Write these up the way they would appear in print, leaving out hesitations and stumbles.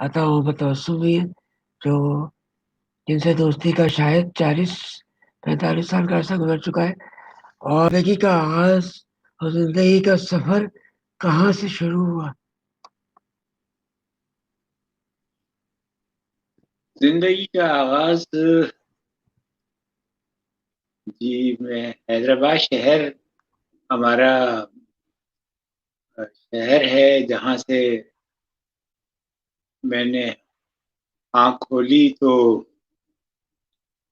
آتا ہوں بتوسمیر جو جن سے دوستی کا شاید 40-45 سال کا عرصہ گزر چکا ہے، اور زندگی کا آغاز اور زندگی کا سفر کہاں سے شروع ہوا؟ زندگی کا آغاز جی میں حیدرآباد شہر ہمارا شہر ہے جہاں سے میں نے آنکھ کھولی تو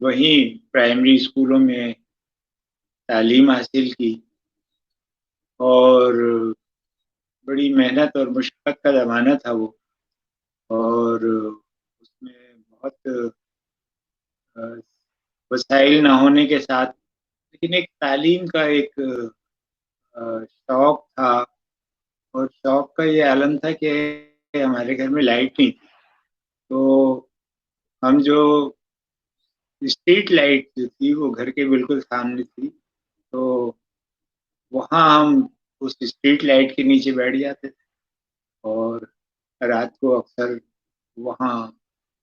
وہیں پرائمری اسکولوں میں تعلیم حاصل کی، اور بڑی محنت اور مشقت کا زمانہ تھا وہ، اور اس میں بہت وسائل نہ ہونے کے ساتھ لیکن ایک تعلیم کا ایک شوق تھا، اور شوق کا یہ عالم تھا کہ ہمارے گھر میں لائٹ نہیں تھی، تو ہم جو اسٹریٹ لائٹ جو تھی وہ گھر کے بالکل سامنے تھی، تو وہاں ہم اس اسٹریٹ لائٹ کے نیچے بیٹھ جاتے تھے اور رات کو اکثر وہاں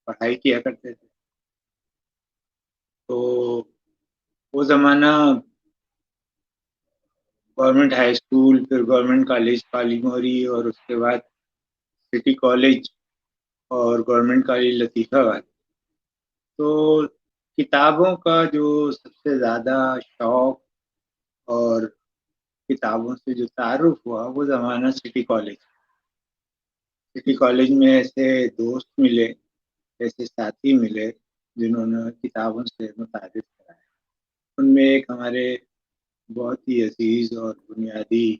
پڑھائی کیا کرتے تھے۔ تو وہ زمانہ گورنمنٹ ہائی اسکول، پھر گورنمنٹ کالج پالیموری، اور اس کے بعد سٹی کالج اور گورنمنٹ کالج لطیفہ آباد۔ تو کتابوں کا جو سب سے زیادہ شوق اور کتابوں سے جو تعارف ہوا وہ زمانہ سٹی کالج میں ایسے دوست ملے، ایسے ساتھی ملے جنہوں نے کتابوں سے متعارف کرایا۔ ان میں ایک ہمارے بہت ہی عزیز اور بنیادی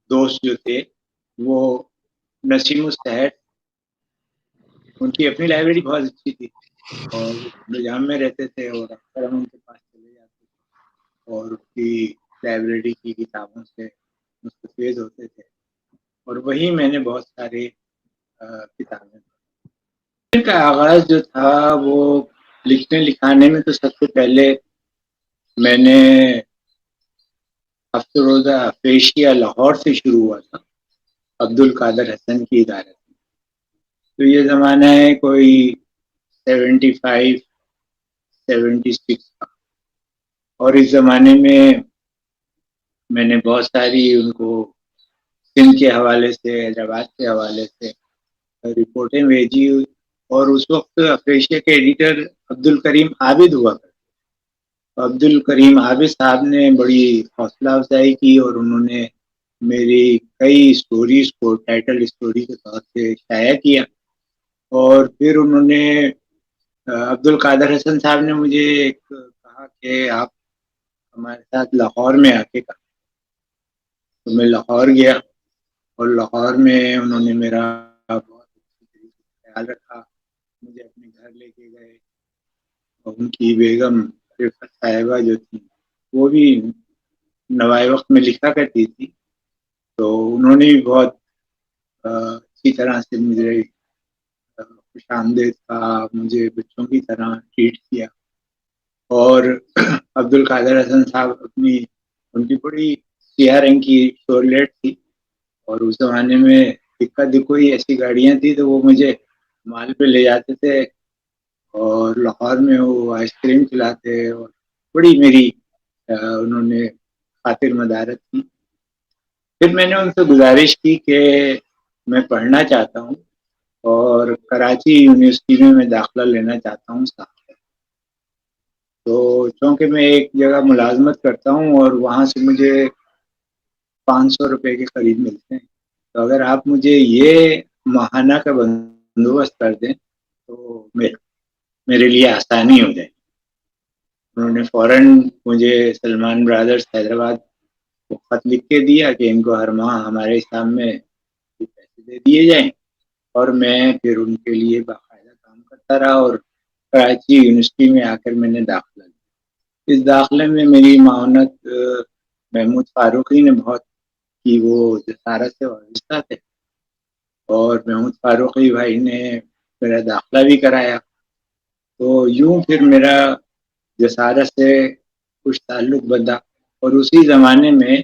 دوست جو تھے وہ نسیم الصحت، ان کی اپنی لائبریری بہت اچھی تھی اور نظام میں رہتے تھے، اور اکثر ہم ان کے پاس چلے جاتے تھے اور ان کی لائبریری کی کتابوں سے مستفید ہوتے تھے، اور وہی میں نے بہت ساری کتابیں کا آغاز جو تھا وہ لکھنے لکھانے میں تو سب سے پہلے میں نے افسروزہ افریشیا لاہور سے شروع ہوا تھا، عبد القادر حسن کی ادارت میں۔ تو یہ زمانہ ہے کوئی 75-76 کا، اور اس زمانے میں نے بہت ساری ان کو سندھ کے حوالے سے، حیدرآباد کے حوالے سے رپورٹیں بھیجی، اور اس وقت افریشیا کے ایڈیٹر عبد الکریم عابد ہوا کرتے۔ عبد الکریم عابد صاحب نے بڑی حوصلہ افزائی کی، اور انہوں نے میری کئی اسٹوریز کو ٹائٹل اسٹوری کے طور سے شائع کیا، اور پھر انہوں نے عبد القادر حسن صاحب نے مجھے کہا کہ آپ ہمارے ساتھ لاہور میں آ کے کہا، تو میں لاہور گیا، اور لاہور میں انہوں نے میرا بہت اچھی طریقے سے خیال رکھا، مجھے اپنے گھر لے کے گئے، اور ان کی بیگم رفت صاحبہ جو تھی وہ بھی نوائے وقت میں لکھا کرتی تھی، تو انہوں نے بھی بہت اچھی طرح سے مجھے خوش آمدید کہا، مجھے بچوں کی طرح ٹریٹ کیا۔ اور عبد القادر حسن صاحب ان کی بڑی سیاہ رنگ کی شورلیٹ تھی، اور اس زمانے میں دکا دکوئی ایسی گاڑیاں تھی، تو وہ مجھے مال پہ لے جاتے تھے، اور لاہور میں وہ آئس کریم کھلاتے، اور بڑی میری انہوں نے خاطر مدارت کی۔ پھر میں نے ان سے گزارش کی کہ میں پڑھنا چاہتا ہوں اور کراچی یونیورسٹی میں داخلہ لینا چاہتا ہوں صاحب، تو چونکہ میں ایک جگہ ملازمت کرتا ہوں اور وہاں سے مجھے 500 روپے کے قریب ملتے ہیں، تو اگر آپ مجھے یہ ماہانہ کا بندوبست کر دیں تو میرے لیے آسانی ہو جائے۔ انہوں نے فوراً مجھے سلمان برادرز حیدرآباد کو خط لکھ کے دیا کہ ان کو ہر ماہ ہمارے حساب میں پیسے دے دیے جائیں، اور میں پھر ان کے لیے باقاعدہ کام کرتا رہا، اور کراچی یونیورسٹی میں آ کر میں نے داخلہ لیا۔ اس داخلے میں میری معاونت محمود فاروقی نے بہت کی، وہ جسارت سے وابستہ تھے، اور محمود فاروقی بھائی نے میرا داخلہ بھی کرایا، تو یوں پھر میرا جسارت سے کچھ تعلق بندھا۔ اور اسی زمانے میں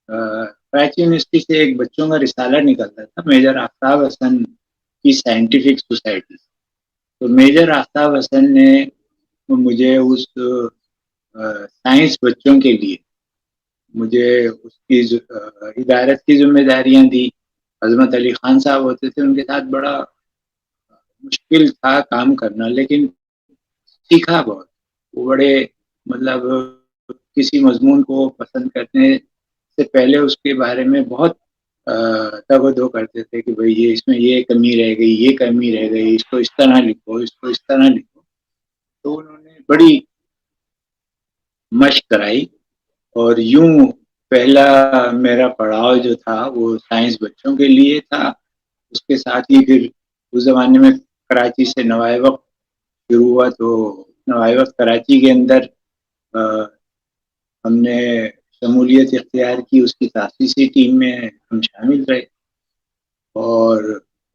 کراچی یونیورسٹی سے ایک بچوں کا رسالہ نکلتا تھا، میجر آفتاب حسن کی سائنٹیفک سوسائٹی. تو میجر آفتاب حسن نے مجھے اس سائنس بچوں کے لیے مجھے اس کی ادارت کی ذمہ داریاں دی. عظمت علی خان صاحب ہوتے تھے، ان کے ساتھ بڑا مشکل تھا کام کرنا، لیکن سیکھا بہت. وہ بڑے مطلب کسی مضمون کو پسند کرنے سے پہلے اس کے بارے میں بہت توجہ کرتے تھے کہ بھئی یہ اس میں یہ کمی رہ گئی، یہ کمی رہ گئی، اس کو اس طرح لکھو، اس کو اس طرح لکھو. تو انہوں نے بڑی مشق کرائی، اور یوں پہلا میرا پڑاؤ جو تھا وہ سائنس بچوں کے لیے تھا. اس کے ساتھ ہی پھر اس زمانے میں کراچی سے نوائے وقت شروع ہوا. تو نوائے وقت کراچی کے اندر ہم نے شمولیت اختیار کی، اس کی تاسیسی ٹیم میں ہم شامل رہے. اور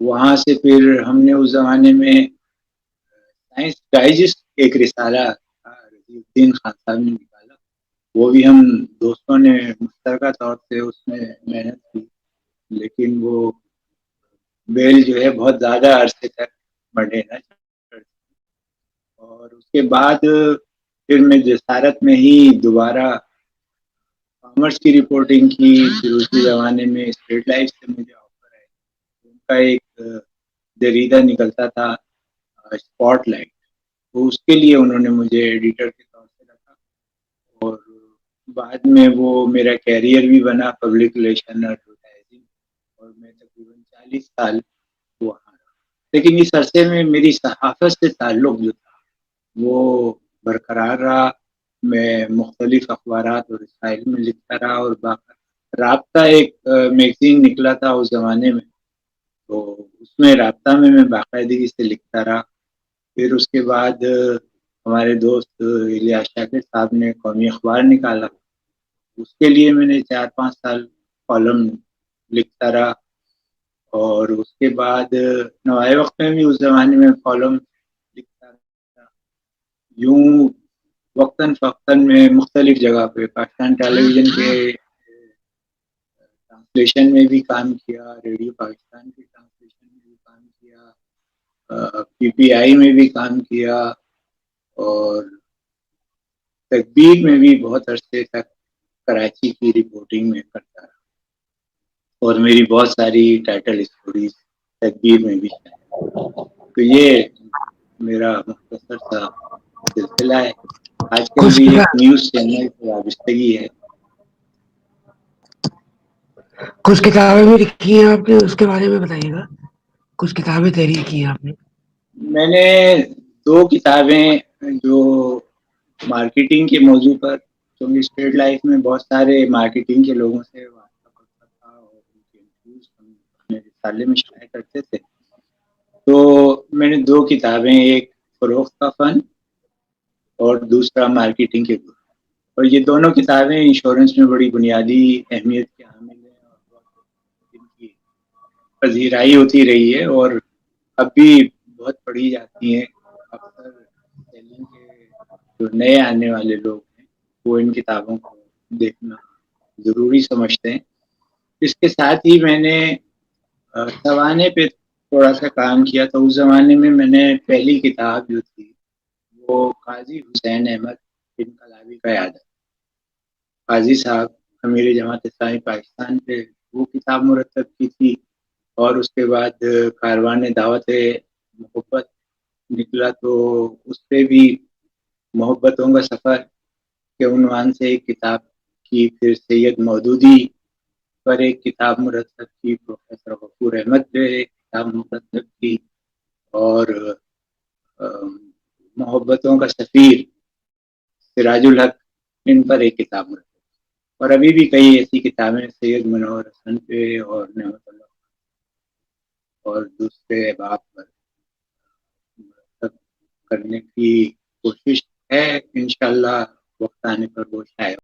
وہاں سے پھر ہم نے اس زمانے میں سائنس ڈائجسٹ ایک رسالہ رضی الدین خان صاحب نے نکالا، وہ بھی ہم دوستوں نے مشترکہ طور سے اس میں محنت کی، لیکن وہ بیل جو ہے بہت زیادہ عرصے تک بڑھے نہ. اور اس کے بعد پھر میں جسارت میں ہی دوبارہ کامرس کی رپورٹنگ کی. پھر اسی زمانے میں اسٹریٹ لائف سے مجھے آفر ہے، ان کا ایک جریدہ نکلتا تھا اسپاٹ لائٹ، تو اس کے لیے انہوں نے مجھے ایڈیٹر کے طور سے رکھا. اور بعد میں وہ میرا کیریئر بھی بنا پبلک ریلیشن ایڈورٹائزنگ، اور میں تقریباً 40 سال وہاں رہا. لیکن اس عرصے میں میری صحافت سے تعلق جو تھا وہ برقرار رہا. میں مختلف اخبارات اور رسائل میں لکھتا رہا، اور رابطہ ایک میگزین نکلا تھا اس زمانے میں، تو اس میں رابطہ میں باقاعدگی سے لکھتا رہا. پھر اس کے بعد ہمارے دوست الیاس شاکر صاحب نے قومی اخبار نکالا، اس کے لیے میں نے 4-5 سال کالم لکھتا رہا. اور اس کے بعد نوائے وقت میں بھی اس زمانے میں کالم لکھتا رہا. یوں وقتاً فوقتاً میں مختلف جگہ پہ پاکستان ٹیلی ویژن کے ٹرانسلیشن میں بھی کام کیا، ریڈیو پاکستان کے ٹرانسلیشن میں بھی کام کیا، پی پی آئی میں بھی کام کیا، اور تقبیر میں بھی بہت عرصے تک کراچی کی رپورٹنگ میں کرتا رہا. اور میری بہت ساری ٹائٹل اسٹوریز تقبیر میں بھی شامل. تو یہ میرا مختصر سا سلسلہ ہے. آج کل کچھ بھی ایک کتاب نیوز چینل سے وابستگی ہے. کچھ کتابیں بھی لکھی ہیں آپ نے، اس کے بارے میں بتائیے گا. کچھ کتابیں تحریر کی ہیں آپ نے؟ میں نے 2 کتابیں جو مارکیٹنگ کے موضوع پر، کیونکہ اسٹریٹ لائف میں بہت سارے مارکیٹنگ کے لوگوں سے واسطہ پڑتا تھا، اور ان کے انٹرویوز ہم اپنے رسالے میں شائع کرتے تھے. تو میں نے 2 کتابیں، ایک فروخت کا فن اور دوسرا مارکیٹنگ کے گل. اور یہ دونوں کتابیں انشورنس میں بڑی بنیادی اہمیت کے حامل ہیں، اور بہت ان کی پذیرائی ہوتی رہی ہے، اور اب بھی بہت پڑھی جاتی ہیں. اکثر سیلنگ کے جو نئے آنے والے لوگ ہیں وہ ان کتابوں کو دیکھنا ضروری سمجھتے ہیں. اس کے ساتھ ہی میں نے سوانے پہ تھوڑا سا کام کیا. تو اس زمانے میں نے پہلی کتاب جو تھی وہ قاضی حسین احمد انقلابی کا یاد ہے، قاضی صاحب امیر جماعت اسلامی پاکستان پہ وہ کتاب مرتب کی تھی. اور اس کے بعد کاروان دعوت محبت نکلا، تو اس پہ بھی محبتوں کا سفر کے عنوان سے ایک کتاب کی. پھر سید مودودی پر ایک کتاب مرتب کی، پروفیسر غفور احمد پہ ایک کتاب مرتب کی، اور محبتوں کا سفیر سراج الحق ان پر ایک کتاب مرتب. اور ابھی بھی کئی ایسی کتابیں سید منور حسن پہ اور نعمت اللہ اور دوسرے احباب پر مرتب کرنے کی کوشش ہے. انشاءاللہ وقت آنے پر وہ شائع